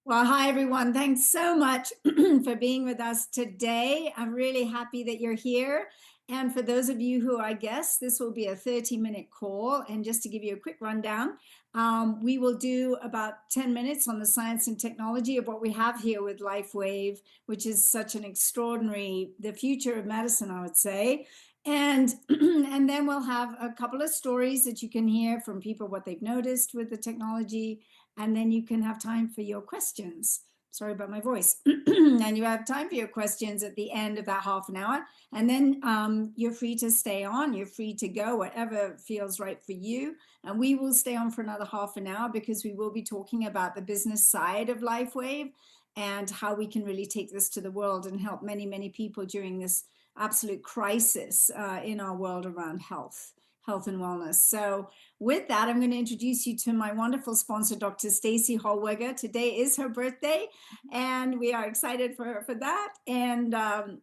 Well, hi, everyone. Thanks so much for being with us today. I'm really happy that you're here. And for those of you who are guests, this will be a 30-minute call. And just to give you a quick rundown, we will do about 10 minutes on the science and technology of what we have here with LifeWave, which is such an extraordinary, the future of medicine, I would say. And and then we'll have a couple of stories that you can hear from people, what they've noticed with the technology, and then you can have time for your questions. Sorry about my voice. And you have time for your questions at the end of that half an hour. And then you're free to stay on. You're free to go, whatever feels right for you. And we will stay on for another half an hour because we will be talking about the business side of LifeWave and how we can really take this to the world and help many, many people during this absolute crisis in our world around health and wellness. So with that, I'm going to introduce you to my wonderful sponsor, Dr. Staci Holweger. Today is her birthday, and we are excited for her for that. And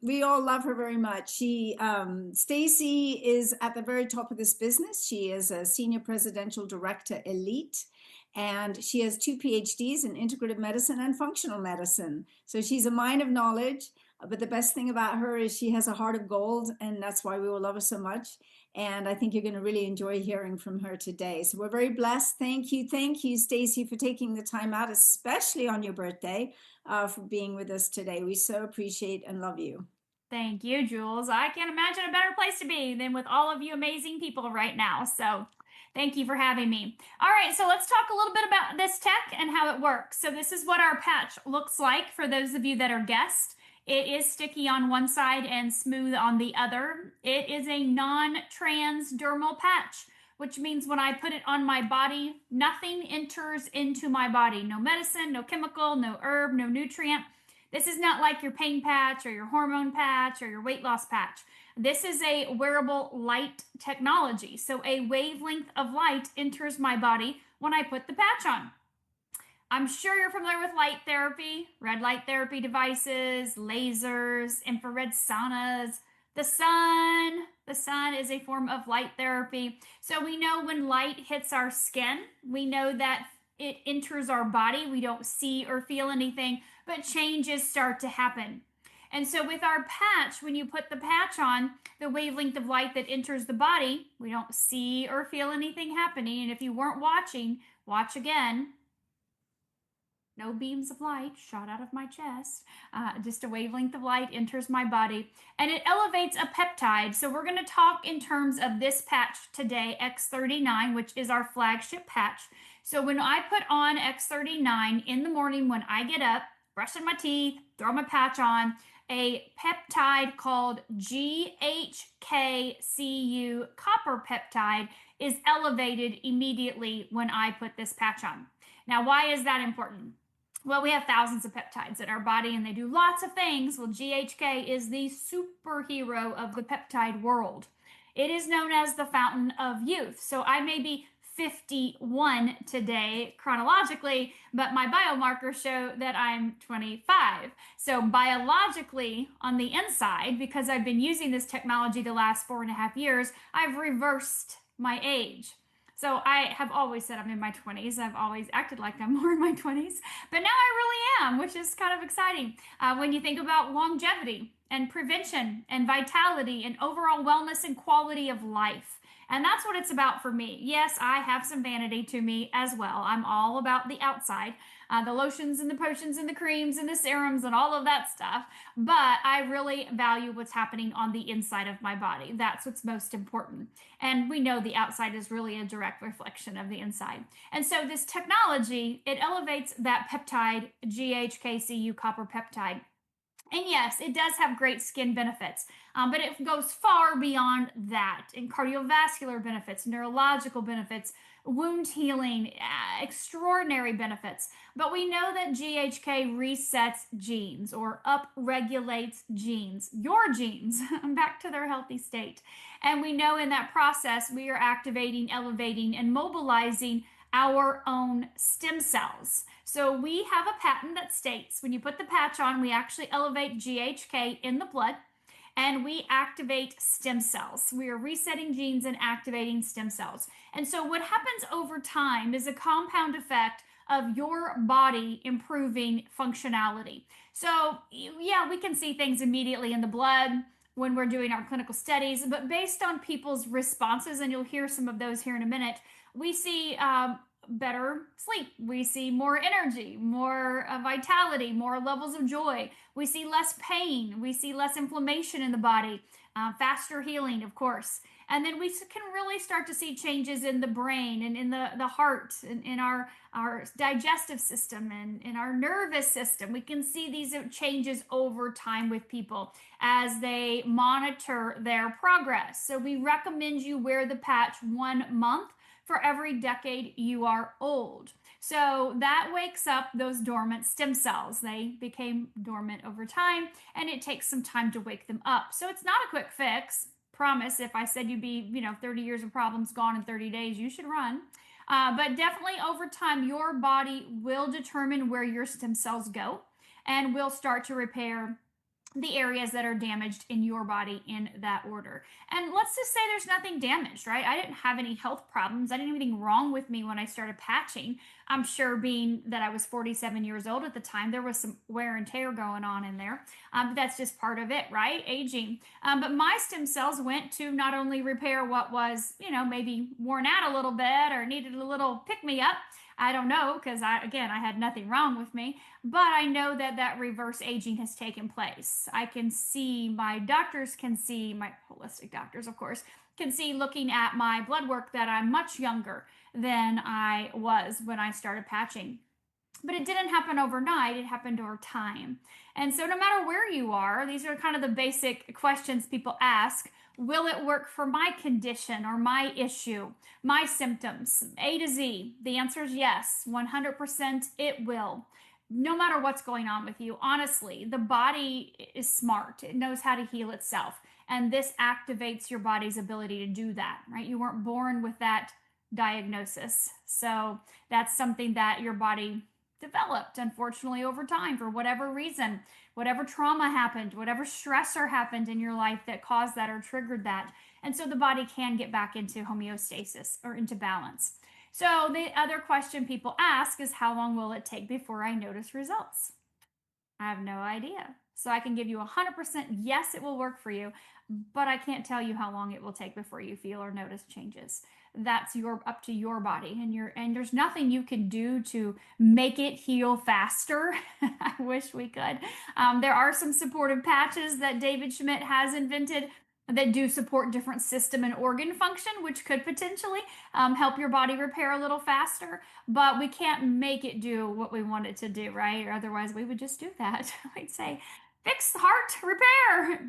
we all love her very much. Staci is at the very top of this business. She is a senior presidential director elite, and she has 2 PhDs in integrative medicine and functional medicine. So she's a mine of knowledge. But the best thing about her is she has a heart of gold, and that's why we will love her so much. And I think you're going to really enjoy hearing from her today. So we're very blessed. Thank you, Staci, for taking the time out, especially on your birthday, for being with us today. We so appreciate and love you. Thank you, Jules. I can't imagine a better place to be than with all of you amazing people right now. So thank you for having me. All right, so let's talk a little bit about this tech and how it works. So this is what our patch looks like for those of you that are guests. It is sticky on one side and smooth on the other. It is a non-transdermal patch, which means when I put it on my body, nothing enters into my body. No medicine, no chemical, no herb, no nutrient. This is not like your pain patch or your hormone patch or your weight loss patch. This is a wearable light technology. So a wavelength of light enters my body when I put the patch on. I'm sure you're familiar with light therapy, red light therapy devices, lasers, infrared saunas, the sun. The sun is a form of light therapy. So we know when light hits our skin, we know that it enters our body. We don't see or feel anything, but changes start to happen. And so with our patch, when you put the patch on, the wavelength of light that enters the body, we don't see or feel anything happening. And if you weren't watching, watch again. No beams of light shot out of my chest. Just a wavelength of light enters my body, and it elevates a peptide. So we're going to talk in terms of this patch today, X39, which is our flagship patch. So when I put on X39 in the morning when I get up, brushing my teeth, throw my patch on, a peptide called GHKCU copper peptide is elevated immediately when I put this patch on. Now, why is that important? Well, we have thousands of peptides in our body and they do lots of things. Well, GHK is the superhero of the peptide world. It is known as the fountain of youth. So I may be 51 today chronologically, but my biomarkers show that I'm 25. So biologically on the inside, because I've been using this technology the last 4.5 years, I've reversed my age. So I have always said I'm in my 20s. I've always acted like I'm more in my 20s, but now I really am, which is kind of exciting. When you think about longevity and prevention and vitality and overall wellness and quality of life. And that's what it's about for me. Yes, I have some vanity to me as well. I'm all about the outside, the lotions and the potions and the creams and the serums and all of that stuff. But I really value what's happening on the inside of my body. That's what's most important. And we know the outside is really a direct reflection of the inside. And so this technology, it elevates that peptide, GHKCU copper peptide. And yes, it does have great skin benefits, but it goes far beyond that in cardiovascular benefits, neurological benefits, wound healing, extraordinary benefits. But we know that GHK resets genes or upregulates genes, your genes, back to their healthy state. And we know in that process, we are activating, elevating, and mobilizing our own stem cells. So we have a patent that states when you put the patch on, we actually elevate GHK in the blood and we activate stem cells. We are resetting genes and activating stem cells. And so what happens over time is a compound effect of your body improving functionality. So, yeah, we can see things immediately in the blood when we're doing our clinical studies, but based on people's responses, and you'll hear some of those here in a minute, we see better sleep. We see more energy, more vitality, more levels of joy. We see less pain. We see less inflammation in the body, faster healing, of course. And then we can really start to see changes in the brain and in the heart and in our digestive system and in our nervous system. We can see these changes over time with people as they monitor their progress. So we recommend you wear the patch 1 month for every decade you are old. So that wakes up those dormant stem cells. They became dormant over time, and it takes some time to wake them up. So it's not a quick fix. Promise, if I said you'd be, 30 years of problems gone in 30 days, you should run. But definitely over time, your body will determine where your stem cells go and will start to repair the areas that are damaged in your body in that order. And let's just say there's nothing damaged, right? I didn't have any health problems. I didn't have anything wrong with me when I started patching. I'm sure, being that I was 47 years old at the time, there was some wear and tear going on in there. That's just part of it, right? Aging. But my stem cells went to not only repair what was, maybe worn out a little bit or needed a little pick me up. I don't know, because I had nothing wrong with me, but I know that reverse aging has taken place. I can see, my doctors can see, my holistic doctors, of course, can see looking at my blood work that I'm much younger than I was when I started patching. But it didn't happen overnight, it happened over time. And so no matter where you are, these are kind of the basic questions people ask. Will it work for my condition or my issue, my symptoms, A to Z? The answer is yes, 100% it will. No matter what's going on with you, honestly, the body is smart. It knows how to heal itself. And this activates your body's ability to do that, right? You weren't born with that diagnosis. So that's something that your body developed, unfortunately, over time for whatever reason, whatever trauma happened, whatever stressor happened in your life that caused that or triggered that. And so the body can get back into homeostasis or into balance. So the other question people ask is, how long will it take before I notice results? I have no idea. So I can give you 100% yes, it will work for you, but I can't tell you how long it will take before you feel or notice changes. That's up to your body, and there's nothing you can do to make it heal faster. I wish we could. There are some supportive patches that David Schmidt has invented that do support different system and organ function, which could potentially help your body repair a little faster, but we can't make it do what we want it to do, right? Or otherwise we would just do that. We'd say, fix heart, repair,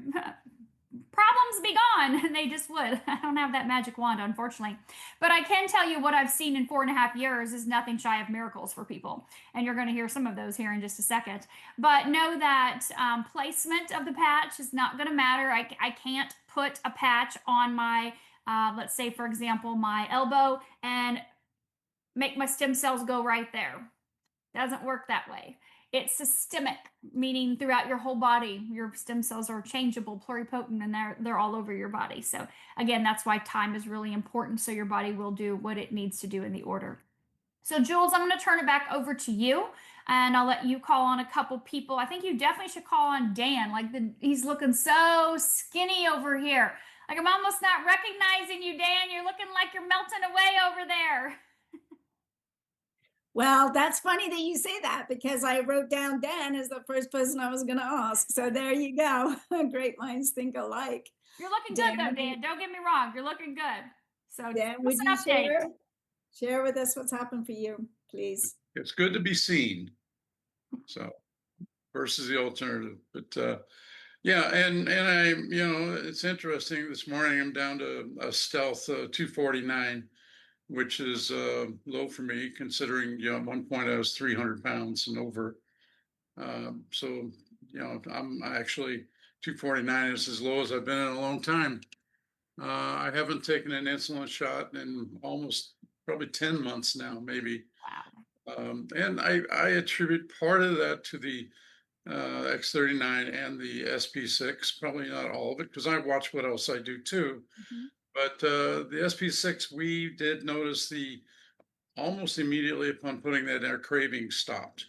problems be gone, and they just would. I don't have that magic wand, unfortunately. But I can tell you what I've seen in 4.5 years is nothing shy of miracles for people. And you're going to hear some of those here in just a second. But know that placement of the patch is not going to matter. I can't put a patch on my, let's say, for example, my elbow and make my stem cells go right there. Doesn't work that way. It's systemic, meaning throughout your whole body. Your stem cells are changeable, pluripotent, and they're all over your body. So again, that's why time is really important, so your body will do what it needs to do in the order. So Jules, I'm going to turn it back over to you, and I'll let you call on a couple people. I think you definitely should call on Dan. He's looking so skinny over here. Like, I'm almost not recognizing you, Dan. You're looking like you're melting away over there. Well, that's funny that you say that, because I wrote down Dan as the first person I was going to ask. So there you go. Great minds think alike. You're looking good, though, Dan. Don't get me wrong. You're looking good. So Dan, would you share with us what's happened for you, please? It's good to be seen. So versus the alternative. But yeah, and I, it's interesting. This morning I'm down to a stealth 249. Which is low for me, considering, at one point I was 300 pounds and over. So, I'm actually 249 is as low as I've been in a long time. I haven't taken an insulin shot in almost probably 10 months now, maybe. Wow. And I attribute part of that to the X39 and the SP6, probably not all of it, because I watch what else I do too. Mm-hmm. But the SP6, we did notice the almost immediately upon putting that in, our craving stopped.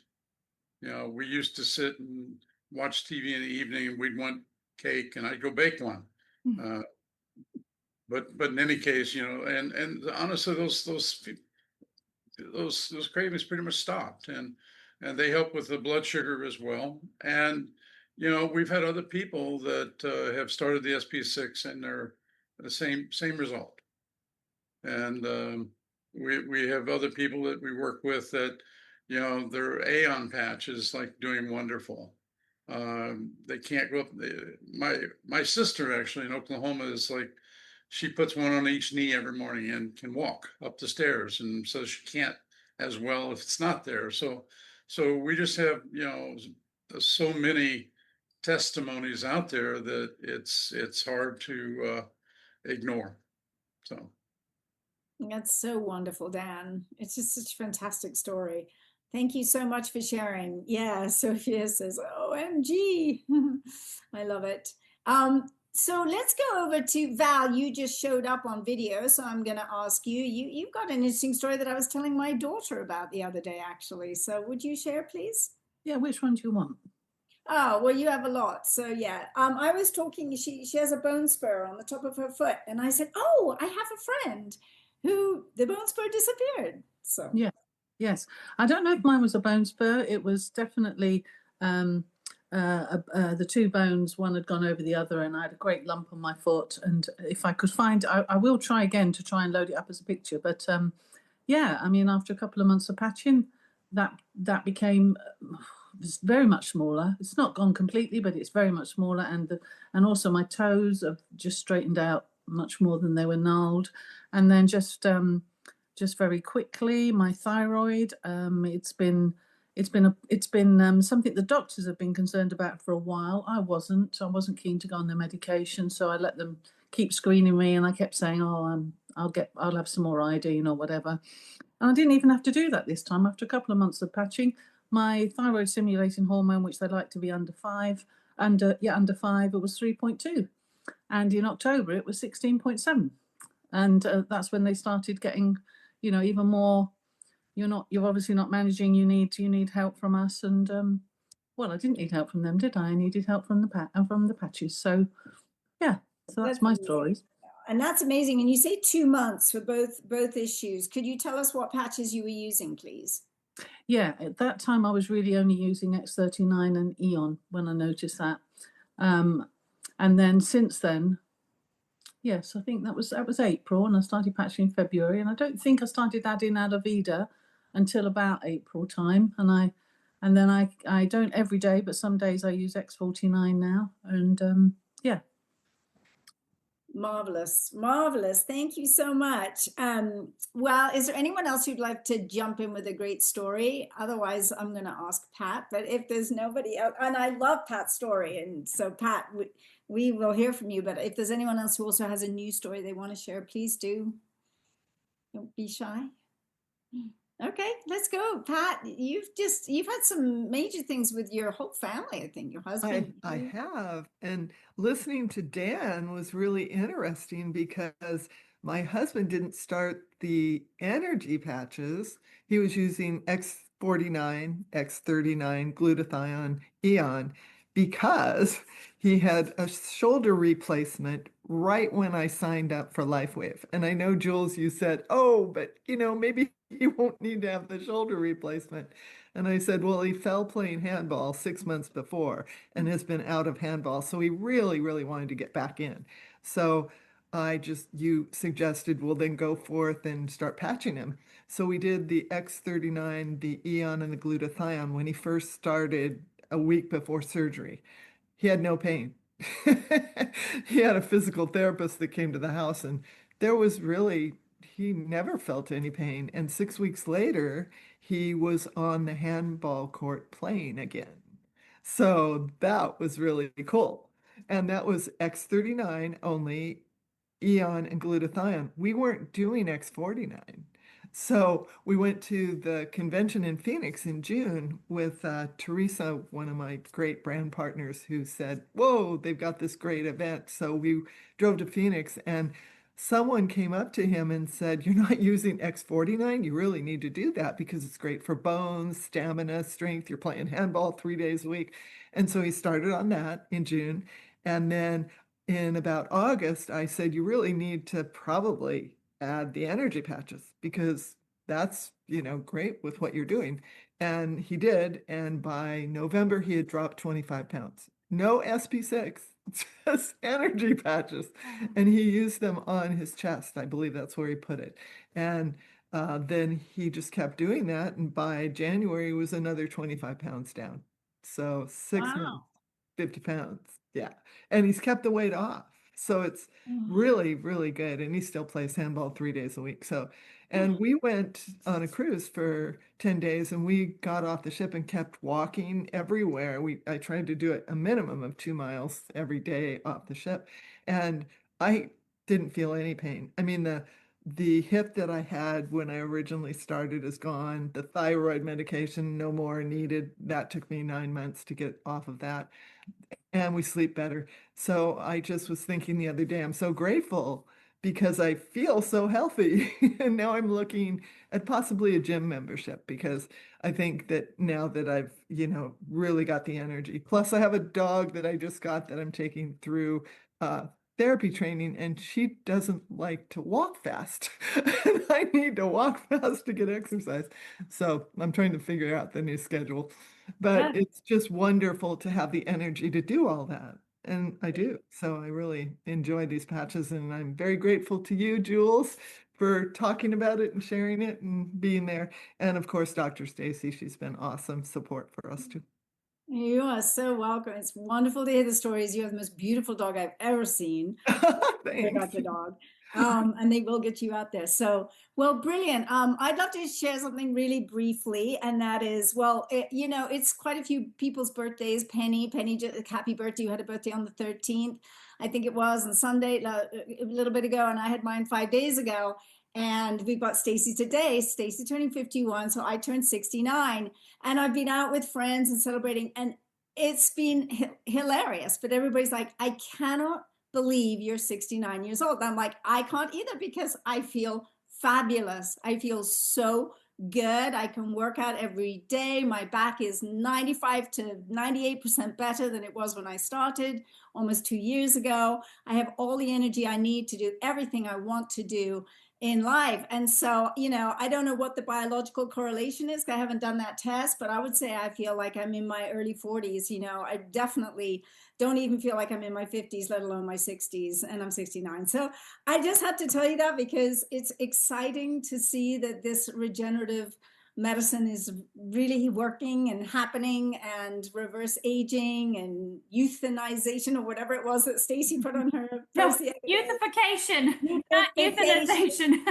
You know, we used to sit and watch TV in the evening, and we'd want cake, and I'd go bake one. Uh, but in any case, you know, and honestly, those cravings pretty much stopped, and they help with the blood sugar as well. And you know, we've had other people that have started the SP6, and they're the same result. And we have other people that we work with that, you know, their Aeon patch is like doing wonderful. They can't go up. My sister actually in Oklahoma is like, she puts one on each knee every morning and can walk up the stairs, and so she can't as well if it's not there. So we just have, you know, so many testimonies out there that it's hard to ignore. So. That's so wonderful, Dan. It's just such a fantastic story. Thank you so much for sharing. Yeah, Sophia says, OMG. I love it. So let's go over to Val. You just showed up on video, so I'm going to ask you. You've got an interesting story that I was telling my daughter about the other day, actually. So would you share, please? Yeah, which one do you want? Oh, well, you have a lot. So yeah, I was talking, she has a bone spur on the top of her foot. And I said, oh, I have a friend who the bone spur disappeared. So yeah, yes. I don't know if mine was a bone spur. It was definitely the two bones, one had gone over the other, and I had a great lump on my foot. And if I could find, I will try again to try and load it up as a picture. But yeah, I mean, after a couple of months of patching, that became it's very much smaller. It's not gone completely, but it's very much smaller. And also my toes have just straightened out much more than they were gnarled. And then just very quickly, my thyroid, it's been something the doctors have been concerned about for a while. I wasn't keen to go on the medication, so I let them keep screening me, and I kept saying, I'll have some more iodine or whatever. And I didn't even have to do that this time. After a couple of months of patching, my thyroid stimulating hormone, which they like to be under 5, it was 3.2. And in October, it was 16.7. And that's when they started getting, you know, even more, you're obviously not managing, you need help from us. And well, I didn't need help from them, did I? I needed help from the patches. So yeah, so that's my story. And that's amazing. And you say 2 months for both issues. Could you tell us what patches you were using, please? Yeah, at that time I was really only using X39 and Eon when I noticed that. And then since then, yes, I think that was April, and I started patching in February, and I don't think I started adding Alavida until about April time. And then I don't every day, but some days I use X49 now, and yeah. Marvelous. Thank you so much. Well, is there anyone else who'd like to jump in with a great story? Otherwise, I'm going to ask Pat. But if there's nobody else, and I love Pat's story, and so Pat, we will hear from you. But if there's anyone else who also has a new story they want to share, please do. Don't be shy. Okay, let's go. Pat, you've had some major things with your whole family, I think, your husband. I have. And listening to Dan was really interesting because my husband didn't start the energy patches. He was using X49, X39, glutathione, Eon, because he had a shoulder replacement right when I signed up for LifeWave. And I know, Jules, you said, oh, but maybe you won't need to have the shoulder replacement. And I said, well, he fell playing handball 6 months before and has been out of handball. So he really, really wanted to get back in. So you suggested, well, then go forth and start patching him. So we did the X39, the Eon, and the glutathione when he first started a week before surgery. He had no pain. He had a physical therapist that came to the house, and he never felt any pain. And 6 weeks later, he was on the handball court playing again. So that was really cool. And that was X39 only, Eon and glutathione. We weren't doing X49. So we went to the convention in Phoenix in June with Teresa, one of my great brand partners, who said, whoa, they've got this great event. So we drove to Phoenix, and someone came up to him and said, "You're not using X49. You really need to do that because it's great for bones, stamina, strength. You're playing handball 3 days a week." And so he started on that in June. And then in about August, I said, "You really need to probably add the energy patches because that's, great with what you're doing." And he did. And by November, he had dropped 25 pounds. No SP6, just energy patches. And he used them on his chest. I believe that's where he put it. And then he just kept doing that. And by January, he was another 25 pounds down. So 6 months, 50 pounds. Yeah. And he's kept the weight off. So it's really, really good. And he still plays handball 3 days a week. So, and we went on a cruise for 10 days and we got off the ship and kept walking everywhere. I tried to do it a minimum of 2 miles every day off the ship. And I didn't feel any pain. I mean, the hip that I had when I originally started is gone. The thyroid medication, no more needed. That took me 9 months to get off of that. And we sleep better. So I just was thinking the other day, I'm so grateful because I feel so healthy. And now I'm looking at possibly a gym membership because I think that now that I've, really got the energy. Plus I have a dog that I just got that I'm taking through therapy training, and she doesn't like to walk fast. And I need to walk fast to get exercise. So I'm trying to figure out the new schedule. But it's just wonderful to have the energy to do all that. And I do. So I really enjoy these patches. And I'm very grateful to you, Jules, for talking about it and sharing it and being there. And of course, Dr. Staci, she's been awesome support for us too. You are so welcome. It's wonderful to hear the stories. You have the most beautiful dog I've ever seen. Thanks. About the dog. And they will get you out there. So, well, brilliant. I'd love to share something really briefly, and that is, well, it's quite a few people's birthdays. Penny, happy birthday. You had a birthday on the 13th, I think it was, on Sunday, a little bit ago, and I had mine 5 days ago. And we've got Staci today. Staci turning 51, so I turned 69. And I've been out with friends and celebrating, and it's been hilarious. But everybody's like, "I cannot believe you're 69 years old." I'm like, I can't either because I feel fabulous. I feel so good. I can work out every day. My back is 95 to 98% better than it was when I started almost 2 years ago. I have all the energy I need to do everything I want to do in life. And so, I don't know what the biological correlation is. I haven't done that test, but I would say I feel like I'm in my early 40s. I definitely don't even feel like I'm in my 50s, let alone my 60s, and I'm 69. So I just had to tell you that because it's exciting to see that this regenerative medicine is really working and happening, and reverse aging and euthanization, or whatever it was that Staci put on her post. Euthification, not euthanization.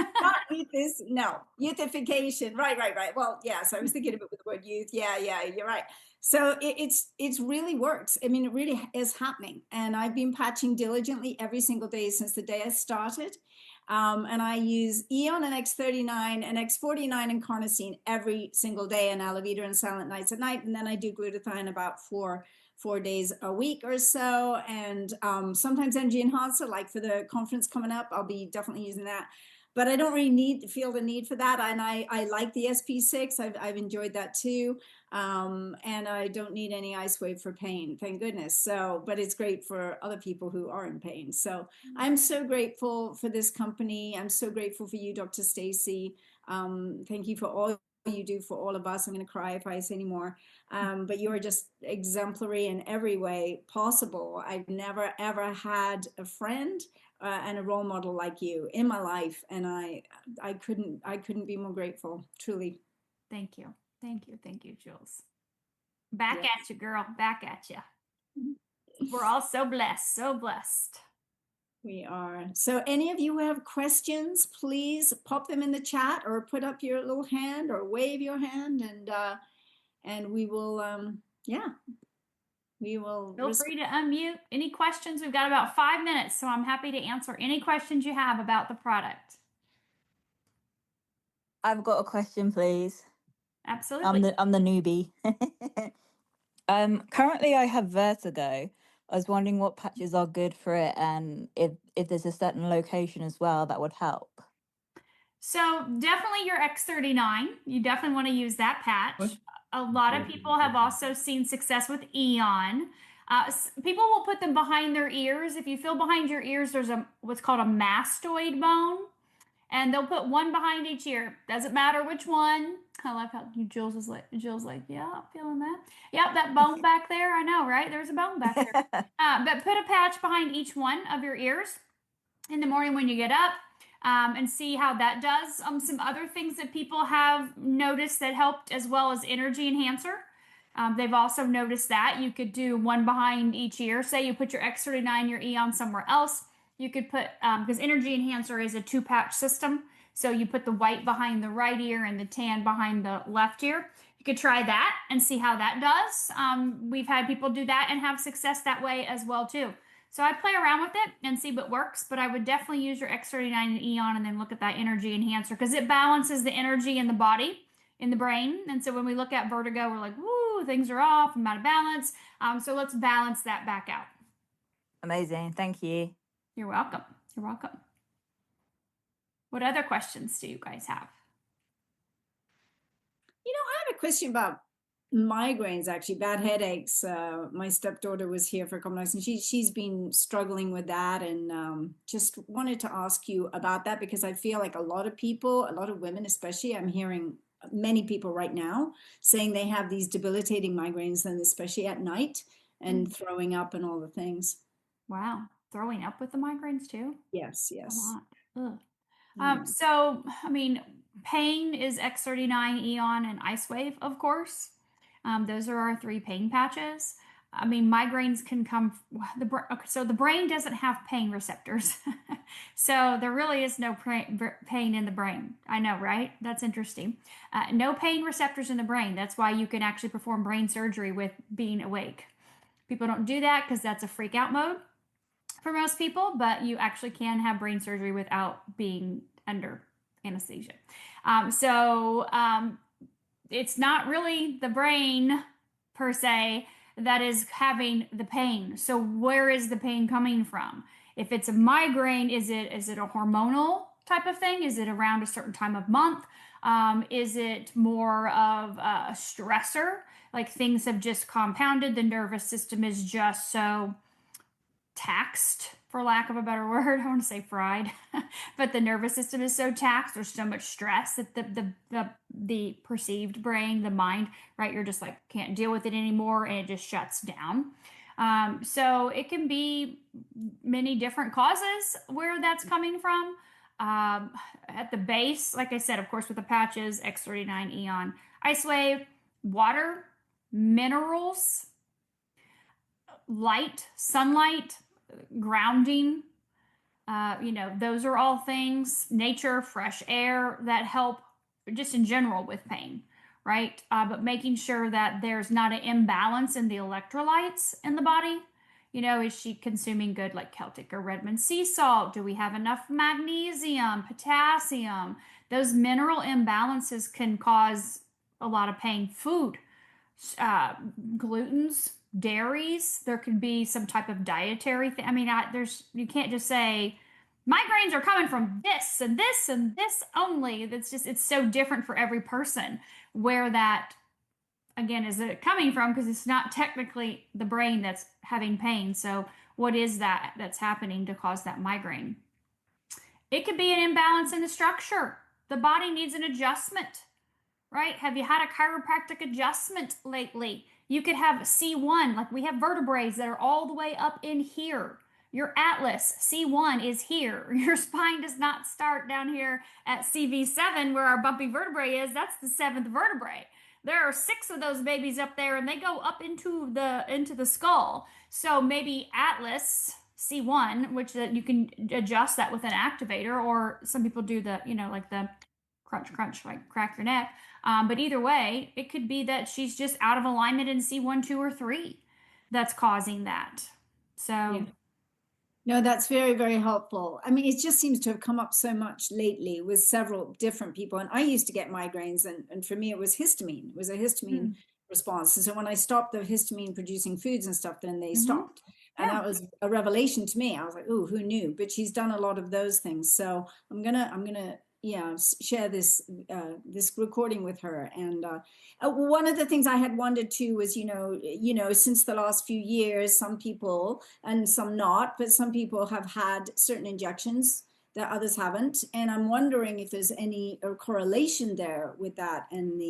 Not euthification. Right. Well, yes, I was thinking about the word youth. Yeah, you're right. So it's really works. I mean, it really is happening. And I've been patching diligently every single day since the day I started. And I use Eon and X39 and X49 and carnosine every single day, and Alavita and Silent Nights at night. And then I do glutathione about four days a week or so. And sometimes energy enhancer, like for the conference coming up, I'll be definitely using that. But I don't really feel the need for that. And I like the SP6. I've enjoyed that too. And I don't need any LifeWave for pain, thank goodness. So, but it's great for other people who are in pain. So I'm so grateful for this company. I'm so grateful for you, Dr. Staci. Thank you for all you do for all of us. I'm going to cry if I say any more. But you are just exemplary in every way possible. I've never, ever had a friend and a role model like you in my life. And I couldn't be more grateful, truly. Thank you, Jules. Back at you, girl. Back at you. We're all so blessed. We are. So any of you who have questions, please pop them in the chat or put up your little hand or wave your hand, and we will, we will. Feel free to unmute. Any questions? We've got about 5 minutes, so I'm happy to answer any questions you have about the product. I've got a question, please. Absolutely. I'm the newbie. Currently I have vertigo, I was wondering what patches are good for it, and if there's a certain location as well that would help. So definitely your X39. You definitely want to use that patch. A lot of people have also seen success with Eon. People will put them behind their ears. If you feel behind your ears, there's what's called a mastoid bone, and they'll put one behind each ear. Doesn't matter which one. I love how Jill's like, yeah, I'm feeling that. Yep, that bone back there. I know, right? There's a bone back there. But put a patch behind each one of your ears in the morning when you get up. And see how that does. Some other things that people have noticed that helped as well as energy enhancer. They've also noticed that you could do one behind each ear. Say you put your X39, your Eon somewhere else. You could put, because energy enhancer is a 2-patch system. So you put the white behind the right ear and the tan behind the left ear. You could try that and see how that does. We've had people do that and have success that way as well too. So I play around with it and see what works, but I would definitely use your X39 and Eon and then look at that energy enhancer because it balances the energy in the body, in the brain. And so when we look at vertigo, we're like, woo, things are off, I'm out of balance. So let's balance that back out. Amazing. Thank you. You're welcome. You're welcome. What other questions do you guys have? I have a question about migraines, actually, bad headaches. My stepdaughter was here for a couple nights and she's been struggling with that, and just wanted to ask you about that because I feel like a lot of people, a lot of women especially, I'm hearing many people right now saying they have these debilitating migraines, and especially at night, and throwing up and all the things. Wow, throwing up with the migraines too? Yes. A lot. So I mean, pain is X39, Eon, and LifeWave, of course. Those are our 3 pain patches. I mean, migraines can come, so the brain doesn't have pain receptors. So there really is no pain in the brain. I know, right? That's interesting. No pain receptors in the brain. That's why you can actually perform brain surgery with being awake. People don't do that because that's a freak out mode for most people, but you actually can have brain surgery without being under anesthesia. It's not really the brain per se that is having the pain. So where is the pain coming from? If it's a migraine, is it a hormonal type of thing? Is it around a certain time of month? Is it more of a stressor? Like things have just compounded. The nervous system is just so taxed, for lack of a better word. I want to say fried, but the nervous system is so taxed. There's so much stress that the perceived brain, the mind, right? You're just like, can't deal with it anymore. And it just shuts down. So it can be many different causes where that's coming from. At the base, like I said, of course, with the patches, X39, Eon, LifeWave, water, minerals, light, sunlight, grounding, those are all things, nature, fresh air that help just in general with pain, right? But making sure that there's not an imbalance in the electrolytes in the body. Is she consuming good like Celtic or Redmond sea salt? Do we have enough magnesium, potassium? Those mineral imbalances can cause a lot of pain. Food, glutens, dairies, there could be some type of dietary thing. I mean, you can't just say migraines are coming from this and this and this only. It's so different for every person where that, again, is it coming from, because it's not technically the brain that's having pain. So what is that that's happening to cause that migraine? It could be an imbalance in the structure. The body needs an adjustment, right? Have you had a chiropractic adjustment lately? You could have C1, like we have vertebrae that are all the way up in here. Your atlas, C1 is here. Your spine does not start down here at CV7 where our bumpy vertebrae is. That's the 7th vertebrae. There are 6 of those babies up there and they go up into the skull. So maybe atlas, C1, which you can adjust that with an activator, or some people do the, like the crunch, like crack your neck. But either way, it could be that she's just out of alignment in C1, 2, or 3 that's causing that. So. Yeah. No, that's very, very helpful. I mean, it just seems to have come up so much lately with several different people. And I used to get migraines, and for me, it was histamine. It was a histamine response. And so when I stopped the histamine producing foods and stuff, then they stopped. And that was a revelation to me. I was like, oh, who knew? But she's done a lot of those things. So I'm gonna share this this recording with her. And one of the things I had wondered too was, since the last few years, some people, and some not, but some people have had certain injections that others haven't. And I'm wondering if there's any correlation there with that and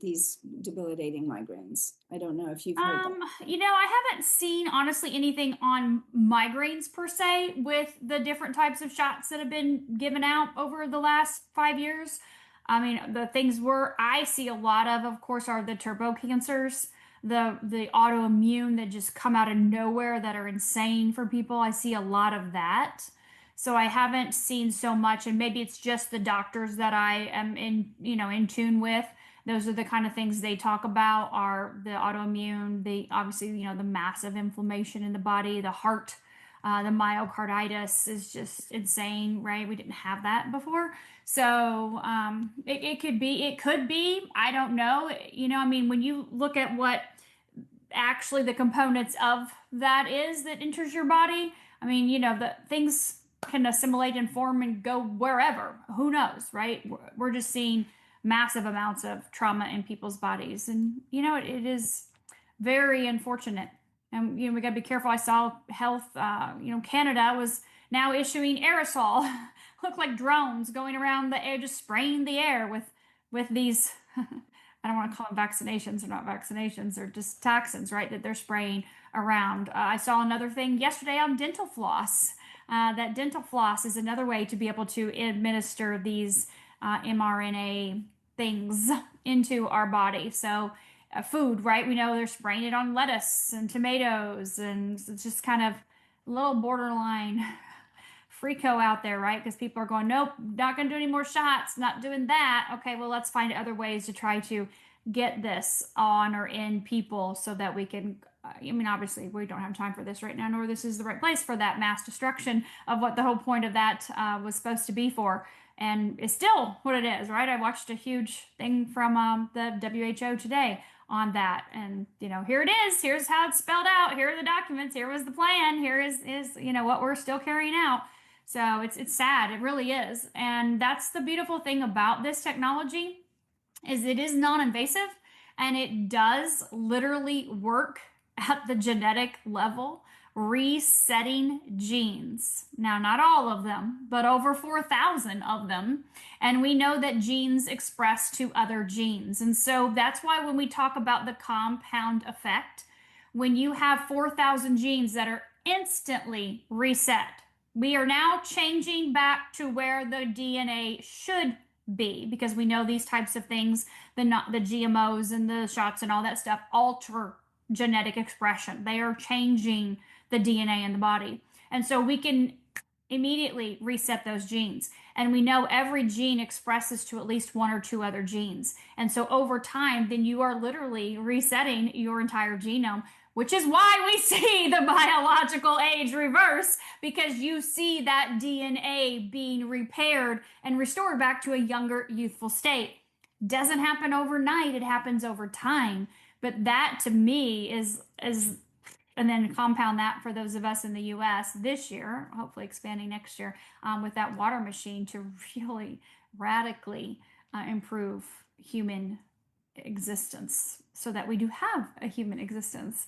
these debilitating migraines. I don't know if you've heard that. I haven't seen honestly anything on migraines per se with the different types of shots that have been given out over the last 5 years. I mean, the things I see a lot of course, are the turbo cancers, the autoimmune that just come out of nowhere that are insane for people. I see a lot of that. So I haven't seen so much, and maybe it's just the doctors that I am in tune with. Those are the kind of things they talk about, are the autoimmune, obviously, the massive inflammation in the body, the heart, the myocarditis is just insane, right? We didn't have that before. So it could be, I don't know. When you look at what actually the components of that is that enters your body, the things can assimilate and form and go wherever. Who knows, right? We're just seeing massive amounts of trauma in people's bodies. And, it is very unfortunate. And, we got to be careful. I saw health, Canada was now issuing aerosol, look like drones going around the air, just spraying the air with these, I don't want to call them vaccinations. They're not vaccinations. They're just toxins, right? That they're spraying around. I saw another thing yesterday on dental floss. That dental floss is another way to be able to administer these mRNA things into our body. So food, right? We know they're spraying it on lettuce and tomatoes, and it's just kind of a little borderline freako out there, right? Because people are going, nope, not going to do any more shots, not doing that. Okay, well, let's find other ways to try to get this on or in people so that we can, obviously we don't have time for this right now, nor this is the right place for that mass destruction of what the whole point of that was supposed to be for. And it's still what it is, right? I watched a huge thing from the WHO today on that. And, here it is. Here's how it's spelled out. Here are the documents. Here was the plan. Here is what we're still carrying out. So it's sad. It really is. And that's the beautiful thing about this technology, is it is non-invasive, and it does literally work at the genetic level, resetting genes. Now, not all of them, but over 4,000 of them. And we know that genes express to other genes. And so that's why when we talk about the compound effect, when you have 4,000 genes that are instantly reset, we are now changing back to where the DNA should be, because we know these types of things, the GMOs and the shots and all that stuff, alter genetic expression. They are changing the DNA in the body. And so we can immediately reset those genes. And we know every gene expresses to at least one or two other genes. And so over time, then you are literally resetting your entire genome, which is why we see the biological age reverse, because you see that DNA being repaired and restored back to a younger, youthful state. Doesn't happen overnight, it happens over time. But that to me is, and then compound that for those of us in the US this year, hopefully expanding next year, with that water machine to really radically improve human existence, so that we do have a human existence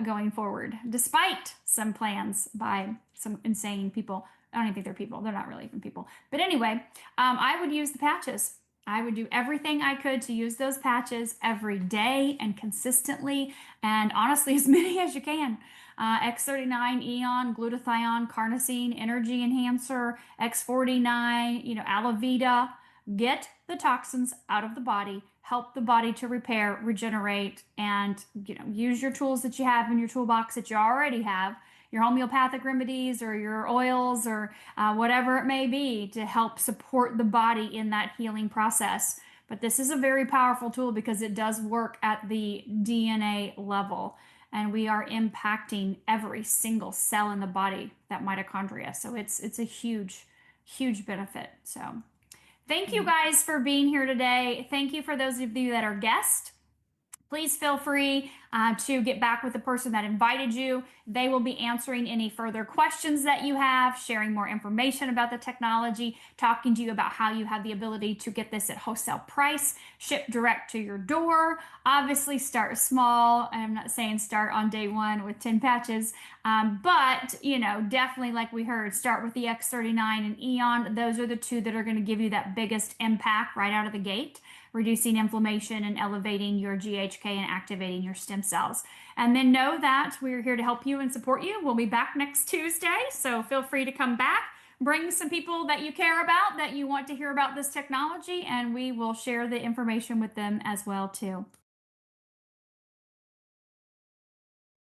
going forward, despite some plans by some insane people. I don't even think they're people. They're not really even people. But anyway, I would use the patches. I would do everything I could to use those patches every day and consistently, and honestly, as many as you can. X39, Eon, glutathione, carnosine, energy enhancer, X49, Alavita. Get the toxins out of the body, help the body to repair, regenerate, and use your tools that you have in your toolbox that you already have, your homeopathic remedies or your oils or whatever it may be, to help support the body in that healing process. But this is a very powerful tool because it does work at the DNA level, and we are impacting every single cell in the body, that mitochondria. So it's a huge, huge benefit. So thank you guys for being here today. Thank you for those of you that are guests. Please feel free to get back with the person that invited you. They will be answering any further questions that you have, sharing more information about the technology, talking to you about how you have the ability to get this at wholesale price, shipped direct to your door. Obviously, start small. I'm not saying start on day one with 10 patches, but definitely, like we heard, start with the X39 and Eon. Those are the two that are going to give you that biggest impact right out of the gate, reducing inflammation and elevating your GHK and activating your stem cells. And then know that we're here to help you and support you. We'll be back next Tuesday, so feel free to come back. Bring some people that you care about, that you want to hear about this technology, and we will share the information with them as well too.